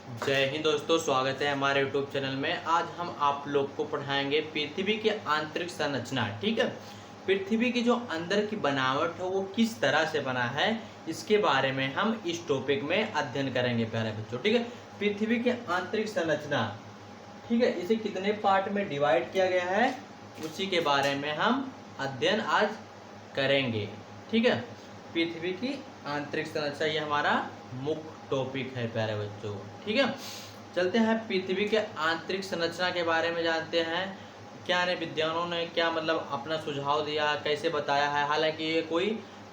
जय हिंद दोस्तों, स्वागत है हमारे यूट्यूब चैनल में। आज हम आप लोग को पढ़ाएंगे पृथ्वी की आंतरिक संरचना। ठीक है, पृथ्वी की जो अंदर की बनावट है वो किस तरह से बना है, इसके बारे में हम इस टॉपिक में अध्ययन करेंगे प्यारे बच्चों। ठीक है, पृथ्वी की आंतरिक संरचना, ठीक है, इसे कितने पार्ट में डिवाइड किया गया है उसी के बारे में हम अध्ययन आज करेंगे। ठीक है, पृथ्वी की आंतरिक संरचना ये हमारा मुख्य टॉपिक है प्यारे बच्चों। ठीक है, चलते हैं पृथ्वी के आंतरिक संरचना के बारे में जानते हैं। क्या ने विद्वानों ने क्या मतलब अपना सुझाव दिया, कैसे बताया है। हालांकि ये कोई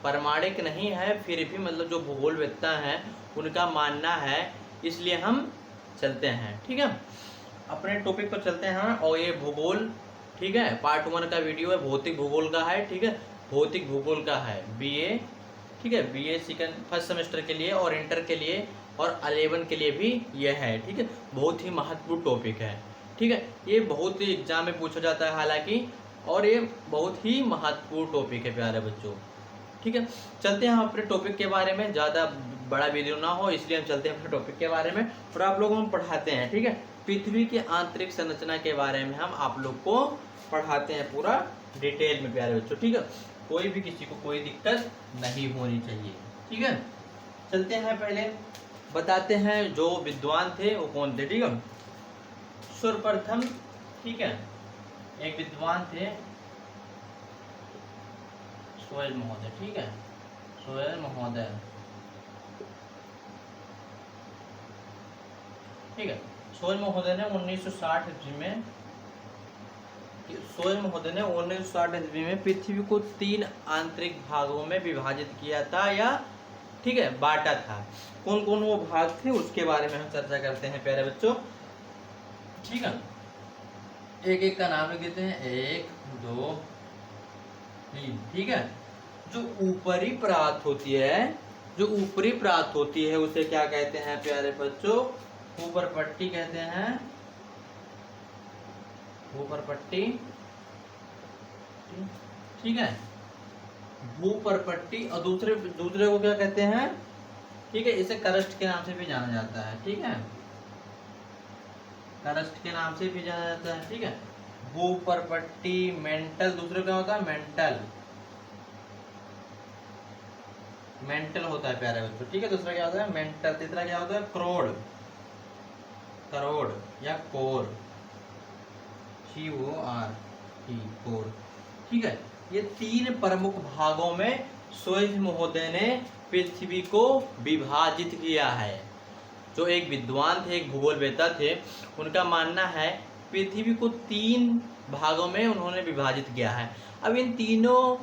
प्रमाणिक नहीं है, फिर भी मतलब जो भूगोलवेत्ता हैं उनका मानना है, इसलिए हम चलते हैं। ठीक है, अपने टॉपिक पर चलते हैं। और ये भूगोल, ठीक है, पार्ट 1 का वीडियो है, भौतिक भूगोल का है। ठीक है, भौतिक भूगोल का है बीए। ठीक है, बीए सेकंड फर्स्ट सेमेस्टर के लिए और इंटर के लिए और 11 के लिए भी यह है। ठीक है, बहुत ही महत्वपूर्ण टॉपिक है। ठीक है, ये बहुत ही एग्जाम में पूछा जाता है हालांकि, और ये बहुत ही महत्वपूर्ण टॉपिक है प्यारे बच्चों। ठीक है, चलते हैं हम अपने टॉपिक के बारे में। ज़्यादा बड़ा वीडियो ना हो इसलिए हम चलते हैं अपने टॉपिक के बारे में और आप लोगों को हम पढ़ाते हैं। ठीक है, पृथ्वी की आंतरिक संरचना के बारे में हम आप लोग को पढ़ाते हैं पूरा डिटेल में प्यारे बच्चों। ठीक है, कोई भी किसी को कोई दिक्कत नहीं होनी चाहिए। ठीक है, चलते हैं, पहले बताते हैं जो विद्वान थे वो कौन थे। ठीक है, सर्वप्रथम, ठीक है, एक विद्वान थे सोयल महोदय। ठीक है, सोयल महोदय। ठीक है, सोयल महोदय ने 1960 ईस्वी में पृथ्वी को 3 आंतरिक भागों में विभाजित किया था, या ठीक है बांटा था। कौन कौन वो भाग थे उसके बारे में हम चर्चा करते हैं प्यारे बच्चों। ठीक है, एक एक का नाम लिख देते हैं, 1 2 3। ठीक है, जो ऊपरी प्रात होती है, जो ऊपरी प्रात होती है उसे क्या कहते हैं प्यारे बच्चों? ऊपर पट्टी कहते हैं, ऊपर पट्टी। ठीक है, भूपर पट्टी। और दूसरे दूसरे को क्या कहते हैं? ठीक है, इसे करस्ट के नाम से भी जाना जाता है। ठीक है, करस्ट के नाम से भी जाना जाता है। ठीक है, भूपर पट्टी। मेंटल, दूसरे क्या होता है? मेंटल, मेंटल होता है प्यारे बच्चों। ठीक है, दूसरा क्या होता है? मेंटल। तीसरा क्या होता है? क्रोड, करोड़ या कोर, COR, कोर। ठीक है, ये 3 प्रमुख भागों में सोयल महोदय ने पृथ्वी को विभाजित किया है। जो एक विद्वान थे, एक भूगोलवेत्ता थे, उनका मानना है पृथ्वी को 3 भागों में उन्होंने विभाजित किया है। अब इन तीनों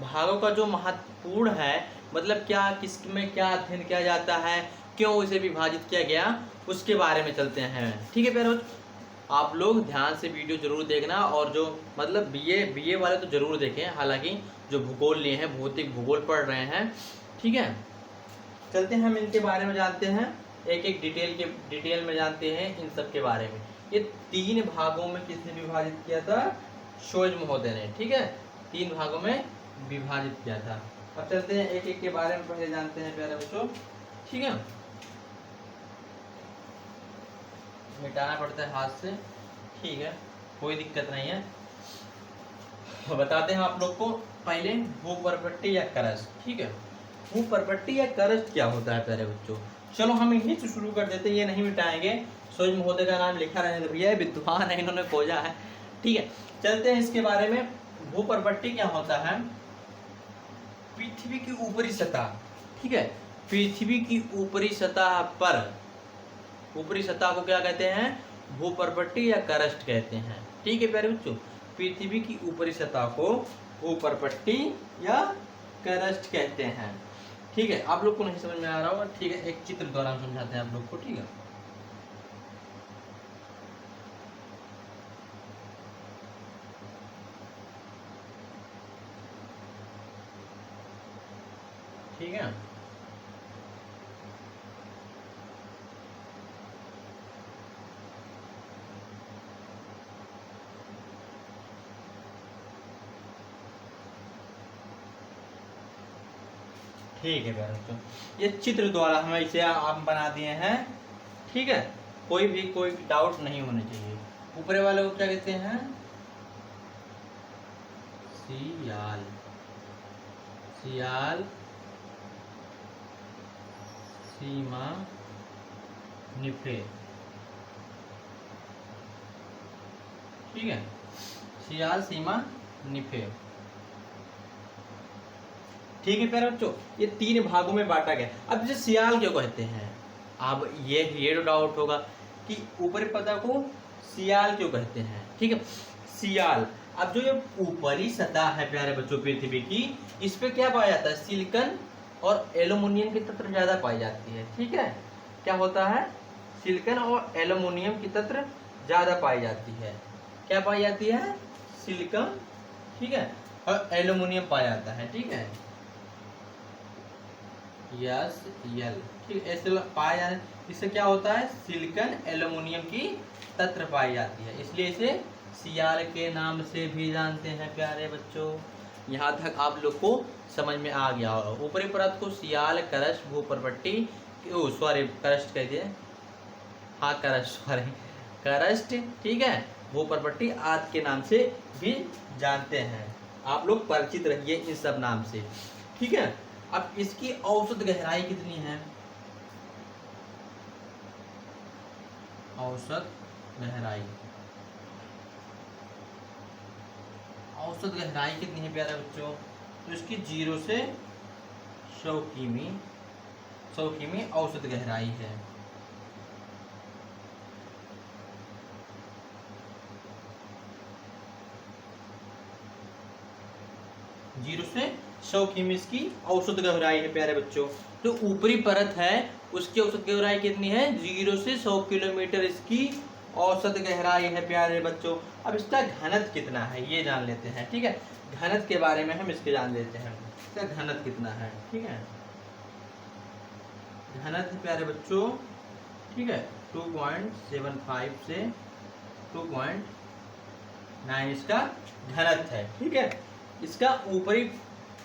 भागों का जो महत्वपूर्ण है, मतलब क्या, किस में क्या अध्ययन किया जाता है, क्यों इसे विभाजित किया गया, उसके बारे में चलते हैं। ठीक है प्यारे, आप लोग ध्यान से वीडियो जरूर देखना, और जो मतलब बीए वाले तो जरूर देखें, हालांकि जो भूगोल लिए हैं, भौतिक भूगोल पढ़ रहे हैं। ठीक है, चलते हैं हम इनके बारे में जानते हैं, एक एक डिटेल में जानते हैं इन सब के बारे में। ये 3 भागों में किसने विभाजित किया था? सोयल महोदय ने। ठीक है, 3 भागों में विभाजित किया था। अब चलते हैं एक एक के बारे में पहले जानते हैं प्यारे बच्चों। ठीक है, मिटाना पड़ता है हाथ से। ठीक है, कोई दिक्कत नहीं है, बताते हैं आप लोग को। पहले भूपर्पट्टी या करस्ट। ठीक है, भूपर्पट्टी या करस्ट क्या होता है प्यारे बच्चों? चलो हम यहीं से शुरू कर देते हैं, ये नहीं मिटाएंगे। सोयल महोदय का नाम लिखा रहने दो, भैया विद्वान है, इन्होंने खोजा है। ठीक है, चलते हैं इसके बारे में। भूपर्पट्टी क्या होता है? पृथ्वी की ऊपरी सतह। ठीक है, पृथ्वी की ऊपरी सतह पर, ऊपरी सतह को क्या कहते हैं? भूपर्पट्टी या करस्ट कहते हैं। ठीक है प्यारे बच्चों, पृथ्वी की ऊपरी सतह को भूपर्पट्टी या करस्ट कहते हैं। ठीक है, आप लोग को नहीं समझ में आ रहा होगा। ठीक है, एक चित्र द्वारा हम समझाते हैं आप लोग को। ठीक है, ठीक है, ठीक है प्यारे बच्चों, ये चित्र द्वारा हम इसे आप बना दिए हैं। ठीक है, कोई डाउट नहीं होना चाहिए। ऊपर वाले को क्या कहते हैं? सियाल। सियाल, सीमा, निफे। ठीक है, सियाल, सीमा, निफे। ठीक है प्यारे बच्चों, ये 3 भागों में बांटा गया। अब जैसे सियाल क्यों कहते हैं, अब ये तो डाउट होगा कि ऊपरी पदा को सियाल क्यों कहते हैं। ठीक है, सियाल, अब जो ये ऊपरी सतह है प्यारे बच्चों पृथ्वी की, इस पे क्या पाया जाता है? सिलिकॉन और एल्यूमिनियम की तत्व ज्यादा पाई जाती है। ठीक है, क्या होता है? सिलिकॉन और एल्यूमिनियम की तत्व ज्यादा पाई जाती है। क्या पाई जाती है? सिलिकॉन, ठीक है, और एल्यूमिनियम पाया जाता है। ठीक है, यस यल, ठीक, ऐसे पाया जाता है। इससे क्या होता है? सिलिकॉन एल्यूमिनियम की तत्व पाई जाती है, इसलिए इसे सियाल के नाम से भी जानते हैं प्यारे बच्चों। यहाँ तक आप लोग को समझ में आ गया होगा। ऊपरी परत को सियाल, करस्ट, भूपर्पट्टी, सॉरी करस्ट कह दिए, हाँ करस्ट, सॉरी करस्ट, ठीक है, भूपर्पट्टी आदि के नाम से भी जानते हैं। आप लोग परिचित रहिए इन सब नाम से। ठीक है, अब इसकी औसत गहराई कितनी है? औसत गहराई, औसत गहराई कितनी है प्यारे बच्चों? तो इसकी 0 से 100 किमी, 100 किमी औसत गहराई है। जीरो से 100 किमी इसकी औसत गहराई है प्यारे बच्चों। जो ऊपरी परत है उसकी औसत गहराई कितनी है? 0 से 100 किलोमीटर इसकी औसत गहराई है प्यारे बच्चों। अब इसका घनत्व कितना है ये जान लेते हैं। ठीक है, घनत्व के बारे में हम इसके जान लेते हैं, इसका घनत्व कितना है। ठीक है, घनत्व प्यारे बच्चों, ठीक है, 2.75 से 2.9 इसका घनत्व है। ठीक है, इसका ऊपरी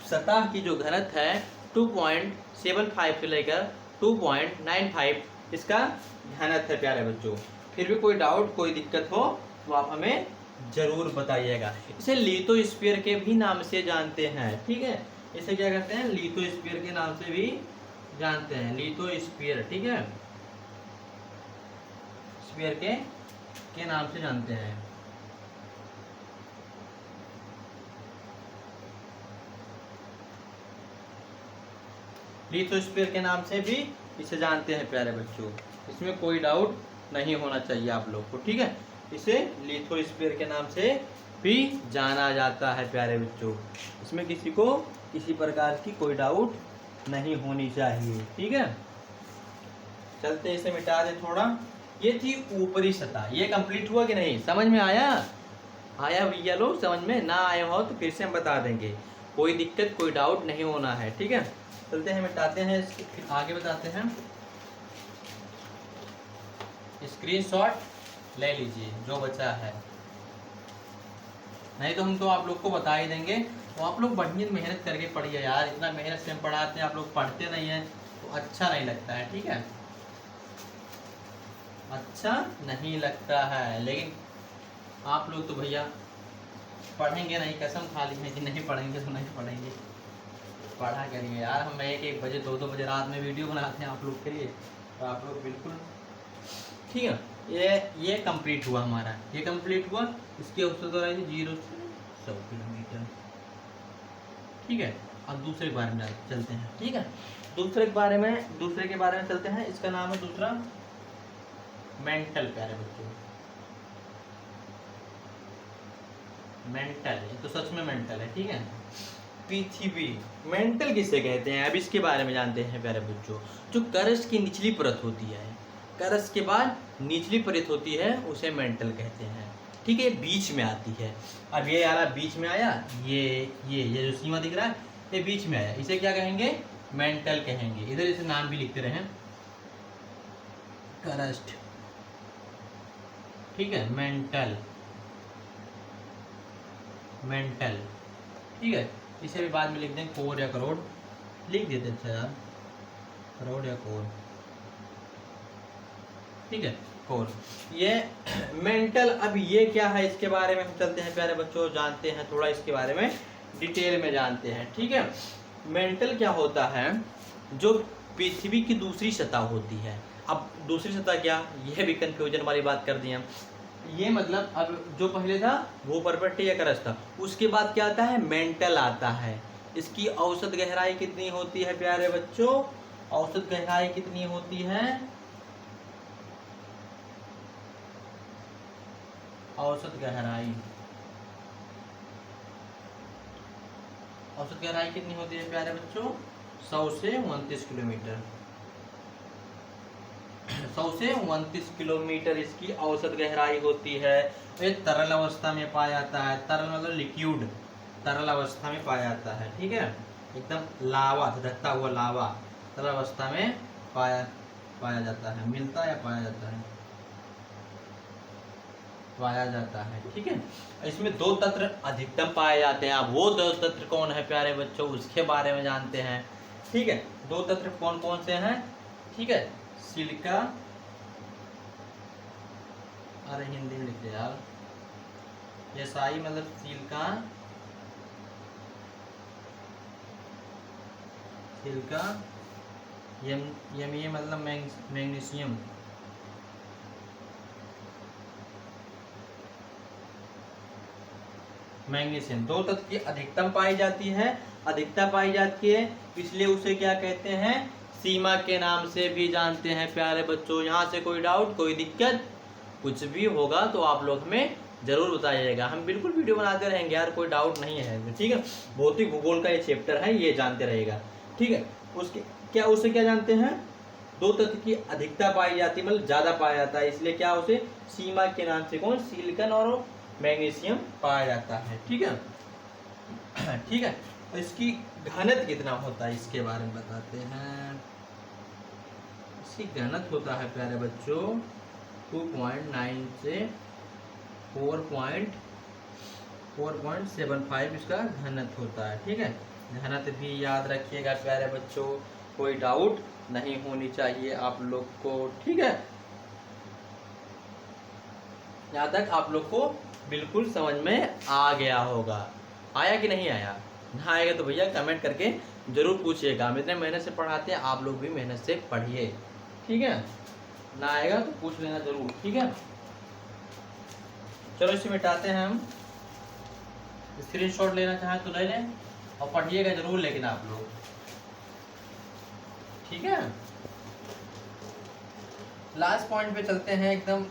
सतह की जो घनत्व है 2.75 से लेकर 2.95 इसका घनत्व है प्यारे बच्चों। फिर भी कोई डाउट, कोई दिक्कत हो तो आप हमें जरूर बताइएगा। इसे लिथोस्फीयर के भी नाम से जानते हैं। ठीक है, इसे क्या कहते हैं? लिथोस्फीयर के नाम से भी जानते हैं, लिथोस्फीयर। ठीक है, स्फीयर के नाम से जानते हैं। लिथोस्फीयर के नाम से भी इसे जानते हैं प्यारे बच्चों, इसमें कोई डाउट नहीं होना चाहिए आप लोग को। ठीक है, इसे लिथोस्फीयर के नाम से भी जाना जाता है प्यारे बच्चों, इसमें किसी को किसी प्रकार की कोई डाउट नहीं होनी चाहिए। ठीक है, चलते इसे मिटा दे थोड़ा। ये थी ऊपरी सतह, ये कंप्लीट हुआ कि नहीं? समझ में आया? आया भैया लोग? समझ में ना आया हो तो फिर से हम बता देंगे, कोई दिक्कत, कोई डाउट नहीं होना है। ठीक है, चलते हैं मिटाते हैं, फिर आगे बताते हैं। स्क्रीनशॉट ले लीजिए जो बचा है, नहीं तो हम तो आप लोग को बता ही देंगे। तो आप लोग बढ़िया मेहनत करके पढ़िए यार, इतना मेहनत से हम पढ़ाते हैं, आप लोग पढ़ते नहीं हैं तो अच्छा नहीं लगता है। ठीक है, अच्छा नहीं लगता है, लेकिन आप लोग तो भैया पढ़ेंगे नहीं, कसम खा ली है कि नहीं पढ़ेंगे तो नहीं पढ़ेंगे। पढ़ा करिए यार, हम 1-1 बजे 2-2 बजे रात में वीडियो बनाते हैं आप लोग के लिए, तो आप लोग बिल्कुल। ठीक है, ये कंप्लीट हुआ हमारा, ये कंप्लीट हुआ। इसकी औसत हो रही थी 0 से 100 किलोमीटर। ठीक है, अब दूसरे के बारे में चलते हैं। ठीक है, दूसरे के बारे में चलते हैं। इसका नाम है दूसरा मेंटल प्यारे बच्चों, मेंटल, ये तो सच में मेंटल है। ठीक है, पृथ्वी मेंटल किसे कहते हैं, अब इसके बारे में जानते हैं प्यारे बच्चों। जो करस की निचली परत होती है, करस के बाद निचली परत होती है, उसे मेंटल कहते हैं। ठीक है, बीच में आती है। अब ये यार बीच में आया, ये जो सीमा दिख रहा है ये बीच में आया, इसे क्या कहेंगे? मेंटल कहेंगे। इधर इसे नाम भी लिखते रहे, करस्ट। ठीक है, मेंटल, मेंटल। ठीक है, इसे भी बाद में लिख दें कोर या करोड़, लिख देते। अच्छा यार, करोड़ या कोर, ठीक है, कोर। ये मेंटल, अब ये क्या है इसके बारे में हम चलते हैं प्यारे बच्चों, जानते हैं थोड़ा इसके बारे में डिटेल में जानते हैं। ठीक है, मेंटल क्या होता है, जो पृथ्वी की दूसरी सतह होती है। अब दूसरी सतह क्या, यह भी कंफ्यूजन वाली बात कर दी हम। ये मतलब अब जो पहले था वो परपेटी एकरस था, उसके बाद क्या आता है, मेंटल आता है। इसकी औसत गहराई कितनी होती है प्यारे बच्चों, औसत गहराई कितनी होती है, औसत गहराई, औसत गहराई कितनी होती है प्यारे बच्चों, 100 से 29 किलोमीटर। 100 से 29 किलोमीटर इसकी औसत गहराई होती है। ये तरल अवस्था में पाया जाता है, तरल मतलब लिक्विड, तरल अवस्था में पाया जाता है। ठीक है, एकदम लावा, धधकता हुआ लावा तरल अवस्था में पाया जाता है, मिलता है या पाया जाता है, पाया जाता है। ठीक है, इसमें दो तत्व अधिकतम पाए जाते हैं। अब वो दो तत्व कौन है प्यारे बच्चों, उसके बारे में जानते हैं। ठीक है, दो तत्व कौन कौन से हैं, ठीक है, सिलिका, अरे हिंदी में लिखते यार, एसआई मतलब सिलिका, सिलिका, एम ये मतलब मैग्नीशियम, मैग्नीशियम। दो तत्व की अधिकतम पाई जाती है, अधिकता पाई जाती है, इसलिए उसे क्या कहते हैं, सीमा के नाम से भी जानते हैं प्यारे बच्चों। यहाँ से कोई डाउट, कोई दिक्कत कुछ भी होगा तो आप लोग हमें जरूर बताइएगा, हम बिल्कुल वीडियो बनाते रहेंगे यार, कोई डाउट नहीं है। ठीक है, भौतिक भूगोल का ये चैप्टर है, ये जानते रहेगा। ठीक है, उसके क्या, उसे क्या जानते हैं, दो तत्व की अधिकता पाई जाती है, मतलब ज्यादा पाया जाता है, इसलिए क्या उसे सीमा के नाम से कौन, सिलिकॉन और मैग्नीशियम पाया जाता है। ठीक है, ठीक है, तो इसकी घनत्व कितना होता है इसके बारे में बताते हैं। इसकी घनत्व होता है प्यारे बच्चों 2.9 से 4.75 इसका घनत्व होता है। ठीक है, घनत्व भी याद रखिएगा प्यारे बच्चों, कोई डाउट नहीं होनी चाहिए आप लोग को। ठीक है, यहाँ तक आप लोग को बिल्कुल समझ में आ गया होगा। आया कि नहीं आया, ना आएगा तो भैया कमेंट करके जरूर पूछिएगा। हम इतने मेहनत से पढ़ाते हैं, आप लोग भी मेहनत से पढ़िए। ठीक है, ना आएगा तो पूछ लेना जरूर। ठीक है, चलो इसे मिटाते हैं हम। स्क्रीनशॉट लेना चाहें तो ले लें और पढ़िएगा जरूर लेकिन आप लोग। ठीक है, लास्ट पॉइंट पे चलते हैं, एकदम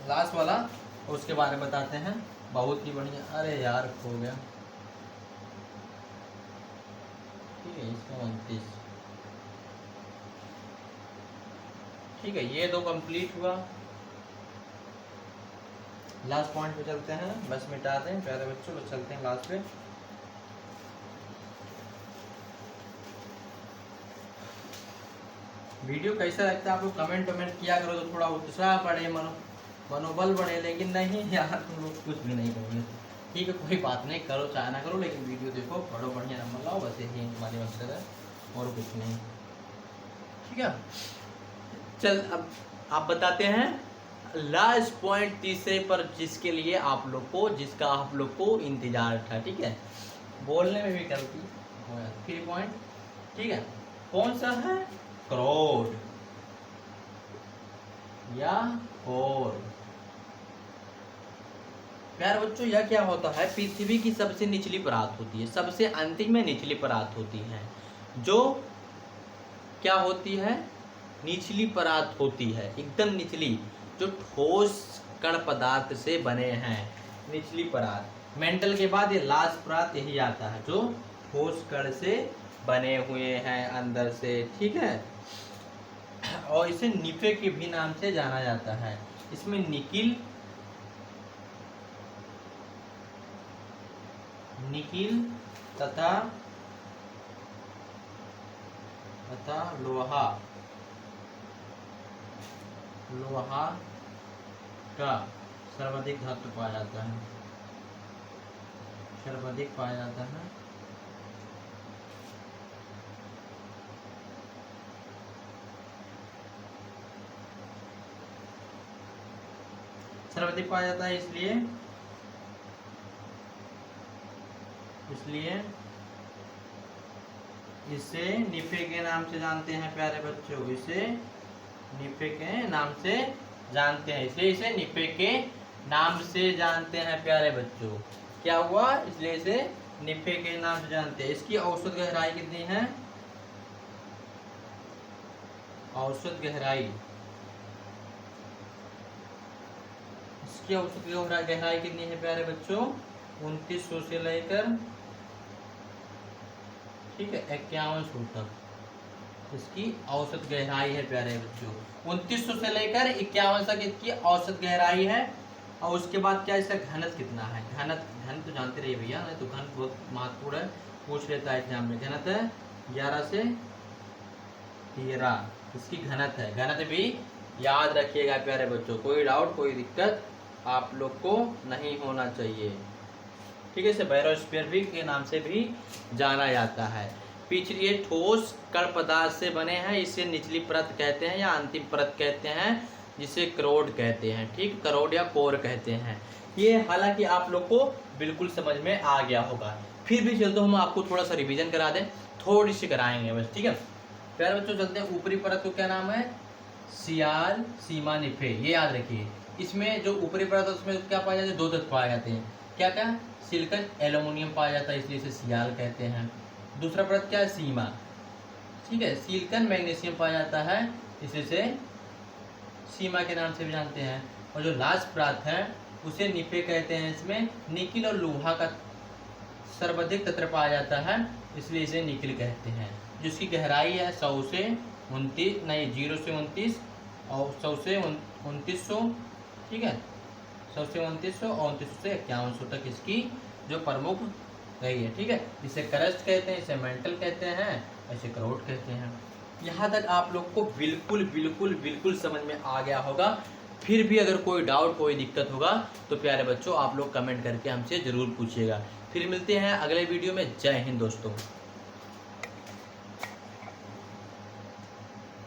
लास्ट वाला, उसके बारे में बताते हैं। बहुत ही बढ़िया, अरे यार खो गया। ठीक है, इसका 29। ठीक है, ये दो कंप्लीट हुआ। लास्ट पॉइंट पे चलते हैं, बस मिटा दें प्यारे बच्चों, बस चलते हैं लास्ट पे। वीडियो कैसा लगता है आप लोग कमेंट किया करो, तो थोड़ा उत्साह बढ़े, मनोबल बढ़े। लेकिन नहीं यार, तुम लोग कुछ भी नहीं करोगे। ठीक है, कोई बात नहीं, करो चाहे ना करो, लेकिन वीडियो देखो, पढ़ो, बढ़िया नंबर लाओ, बस यही हमारी मकसद है और कुछ नहीं। ठीक है, चल अब आप बताते हैं लास्ट पॉइंट तीसरे पर, जिसके लिए आप लोग को, जिसका आप लोग को इंतजार था। ठीक है, बोलने में भी गलती हो जाती है। 3 पॉइंट, ठीक है, कौन सा है, क्रोड या कोर। प्यारे बच्चों, यह क्या होता है, पृथ्वी की सबसे निचली परत होती है, सबसे अंतिम में निचली परत होती है, जो क्या होती है, निचली परत होती है, एकदम निचली, जो ठोस कण पदार्थ से बने हैं, निचली परत। मेंटल के बाद ये लास्ट परत यही आता है, जो ठोस कण से बने हुए हैं अंदर से। ठीक है, और इसे निफे के भी नाम से जाना जाता है। इसमें निकिल तथा लोहा का सर्वाधिक धातु पाया जाता है, सर्वाधिक पाया जाता है। सर्वाधिक पाया जाता है, इसलिए इसे निफे के नाम से जानते हैं प्यारे बच्चों, इसे निफे के नाम से जानते हैं, इसलिए इसे निफे के नाम से जानते हैं प्यारे बच्चों। क्या हुआ, इसलिए इसे निफे के नाम से जानते हैं। इसकी औसत गहराई कितनी है, औसत गहराई, इसकी औसत गहराई कितनी है प्यारे बच्चों, 2900 से लेकर, ठीक है, 5100 तक इसकी औसत गहराई है प्यारे बच्चों। 2900 से लेकर 51 तक इसकी औसत गहराई है। और उसके बाद क्या, इसका घनत्व कितना है, घन तो जानते रहिए भैया, नहीं तो घन बहुत महत्वपूर्ण है, पूछ लेता है एग्जाम में। घनत्व है 11 से 13, इसकी घनत्व है, घनत्व भी याद रखिएगा प्यारे बच्चों, कोई डाउट कोई दिक्कत आप लोग को नहीं होना चाहिए, ठीक है। इसे बैरोस्फीयर भी के नाम से भी जाना जाता है। पिछली ठोस कण पदार्थ से बने हैं, इसे निचली परत कहते हैं या अंतिम परत कहते हैं, जिसे करोड कहते हैं, ठीक, करोड या कोर कहते हैं। ये हालांकि आप लोग को बिल्कुल समझ में आ गया होगा, फिर भी चलते हम आपको थोड़ा सा रिवीजन करा दें, थोड़ी सी कराएंगे बस, ठीक है प्यारे बच्चों। चलते हैं, ऊपरी परत को क्या नाम है, सियाल, सीमा, निफे, ये याद रखिए। इसमें जो ऊपरी परत है उसमें क्या पाया जाता है, 2 तत्व पाए जाते हैं, क्या क्या, सिलिकॉन, एल्युमिनियम पाया जाता है, इसलिए इसे सियाल कहते हैं। दूसरा परत क्या है, सीमा, ठीक है, सिलिकॉन, मैग्नीशियम पाया जाता है, इसे सीमा के नाम से भी जानते हैं। और जो लास्ट परत है उसे निफे कहते हैं, इसमें निकिल और लोहा का सर्वाधिक तत्व पाया जाता है, इसलिए इसे निकिल कहते हैं। जिसकी गहराई है 100 से 29, नहीं 0 से 29 और 100 से 2900, ठीक है, 100 से 2900 और 2900 से 5100 तक इसकी जो प्रमुख रही है, ठीक है। इसे क्रस्ट कहते हैं, इसे मेंटल कहते हैं, इसे करोड कहते हैं। यहाँ तक आप लोग को बिल्कुल बिल्कुल बिल्कुल समझ में आ गया होगा। फिर भी अगर कोई डाउट कोई दिक्कत होगा तो प्यारे बच्चों आप लोग कमेंट करके हमसे ज़रूर पूछिएगा। फिर मिलते हैं अगले वीडियो में। जय हिंद दोस्तों।